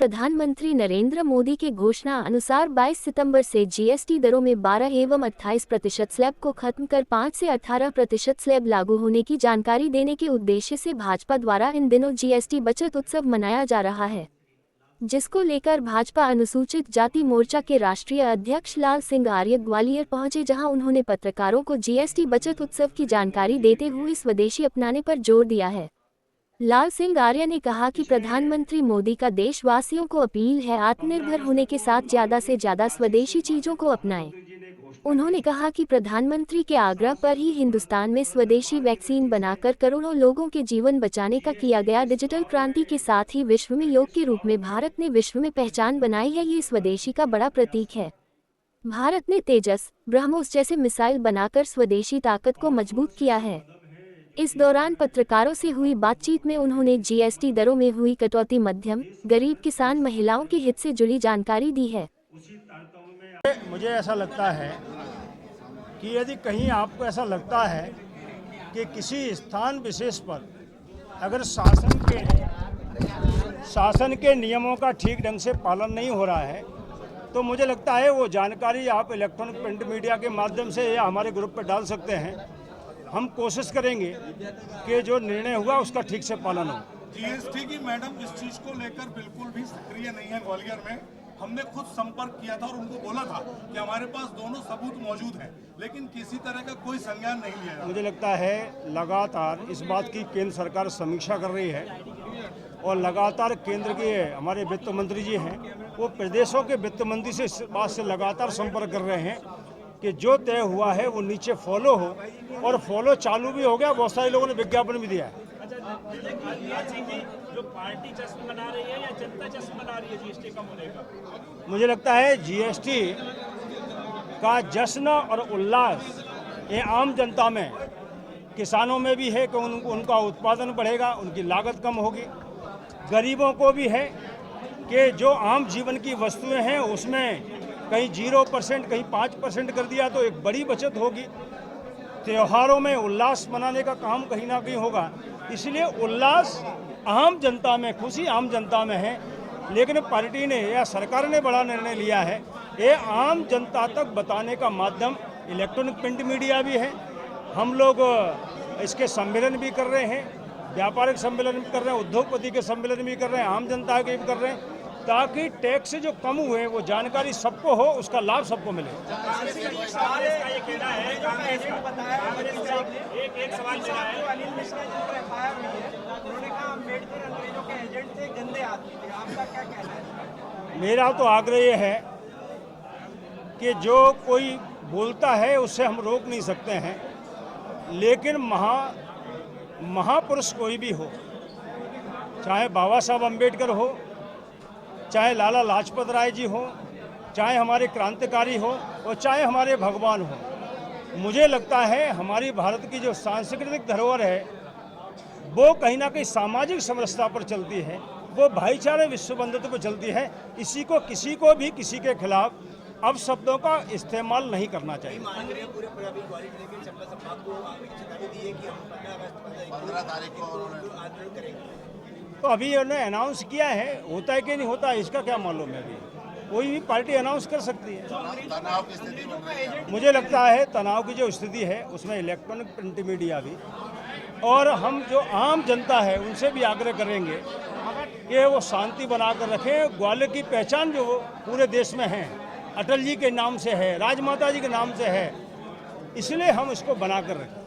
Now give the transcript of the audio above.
प्रधानमंत्री नरेंद्र मोदी के घोषणा अनुसार 22 सितंबर से जीएसटी दरों में 12 एवं 28% स्लैब को खत्म कर 5 से 18% स्लैब लागू होने की जानकारी देने के उद्देश्य से भाजपा द्वारा इन दिनों जीएसटी बचत उत्सव मनाया जा रहा है, जिसको लेकर भाजपा अनुसूचित जाति मोर्चा के राष्ट्रीय अध्यक्ष लाल सिंह आर्य ग्वालियर पहुंचे, जहां उन्होंने पत्रकारों को जीएसटी बचत उत्सव की जानकारी देते हुए स्वदेशी अपनाने पर जोर दिया है। लाल सिंह आर्य ने कहा कि प्रधानमंत्री मोदी का देशवासियों को अपील है, आत्मनिर्भर होने के साथ ज्यादा से ज्यादा स्वदेशी चीजों को अपनाएं। उन्होंने कहा कि प्रधानमंत्री के आग्रह पर ही हिंदुस्तान में स्वदेशी वैक्सीन बनाकर करोड़ों लोगों के जीवन बचाने का किया गया डिजिटल क्रांति के साथ ही विश्व में योग के रूप में भारत ने विश्व में पहचान बनाई है, ये स्वदेशी का बड़ा प्रतीक है। भारत ने तेजस, ब्रह्मोस जैसे मिसाइल बनाकर स्वदेशी ताकत को मजबूत किया है। इस दौरान पत्रकारों से हुई बातचीत में उन्होंने जीएसटी दरों में हुई कटौती मध्यम, गरीब, किसान, महिलाओं के हित से जुड़ी जानकारी दी है। मुझे ऐसा लगता है कि यदि कहीं आपको ऐसा लगता है कि किसी स्थान विशेष पर अगर शासन के नियमों का ठीक ढंग से पालन नहीं हो रहा है, तो मुझे लगता है वो जानकारी आप इलेक्ट्रॉनिक प्रिंट मीडिया के माध्यम से या हमारे ग्रुप पर डाल सकते हैं। हम कोशिश करेंगे कि जो निर्णय हुआ उसका ठीक से पालन हो। जीएसटी की मैडम इस चीज को लेकर बिल्कुल भी सक्रिय नहीं है। ग्वालियर में हमने खुद संपर्क किया था और उनको बोला था कि हमारे पास दोनों सबूत मौजूद हैं, लेकिन किसी तरह का कोई संज्ञान नहीं लिया जाता। मुझे लगता है लगातार इस बात की केंद्र सरकार समीक्षा कर रही है और लगातार केंद्र के हमारे वित्त मंत्री जी हैं, वो प्रदेशों के वित्त मंत्री से इस बात से लगातार संपर्क कर रहे हैं कि जो तय हुआ है वो नीचे फॉलो हो, और फॉलो चालू भी हो गया। बहुत सारे लोगों ने विज्ञापन भी दिया है। जो पार्टी जश्न मना रही है या जनता जश्न मना रही है जीएसटी कम होने का? मुझे लगता है जीएसटी का जश्न और उल्लास ये आम जनता में, किसानों में भी है कि उनका उत्पादन बढ़ेगा, उनकी लागत कम होगी। गरीबों को भी है कि जो आम जीवन की वस्तुएं हैं उसमें कहीं 0%, कहीं 5% कर दिया तो एक बड़ी बचत होगी। त्योहारों में उल्लास मनाने का काम कहीं ना कहीं होगा, इसलिए उल्लास आम जनता में, खुशी आम जनता में है। लेकिन पार्टी ने या सरकार ने बड़ा निर्णय लिया है, ये आम जनता तक बताने का माध्यम इलेक्ट्रॉनिक प्रिंट मीडिया भी है। हम लोग इसके सम्मेलन भी कर रहे हैं, व्यापारिक सम्मेलन भी कर रहे हैं, उद्योगपति के सम्मेलन भी कर रहे हैं, आम जनता के भी कर रहे हैं, ताकि टैक्स जो कम हुए वो जानकारी सबको हो, उसका लाभ सबको मिले। एक सवाल अनिल मिश्रा जी को एफआईआर हुई है, उन्होंने कहा अम्बेडकर अंग्रेजों के एजेंट थे, गंदे आदमी थे। आपका क्या कहना है? मेरा तो आग्रह ये है कि जो कोई बोलता है उससे हम रोक नहीं सकते हैं, लेकिन महापुरुष कोई भी हो, चाहे बाबा साहब अम्बेडकर हो, चाहे लाला लाजपत राय जी हो, चाहे हमारे क्रांतिकारी हो, और चाहे हमारे भगवान हो, मुझे लगता है हमारी भारत की जो सांस्कृतिक धरोहर है वो कहीं ना कहीं सामाजिक समरसता पर चलती है, वो भाईचारे विश्व बंधुत्व पर चलती है। किसी को भी किसी के खिलाफ अब शब्दों का इस्तेमाल नहीं करना चाहिए। तो अभी उन्होंने अनाउंस किया है, होता है कि नहीं होता इसका क्या मालूम है। अभी कोई भी पार्टी अनाउंस कर सकती है। तनाव की स्थिति बन रही है। मुझे लगता है तनाव की जो स्थिति है उसमें इलेक्ट्रॉनिक प्रिंट मीडिया भी, और हम जो आम जनता है उनसे भी आग्रह करेंगे कि वो शांति बनाकर रखें। ग्वालियर की पहचान जो पूरे देश में है, अटल जी के नाम से है, राजमाता जी के नाम से है, इसलिए हम इसको बनाकर रखें।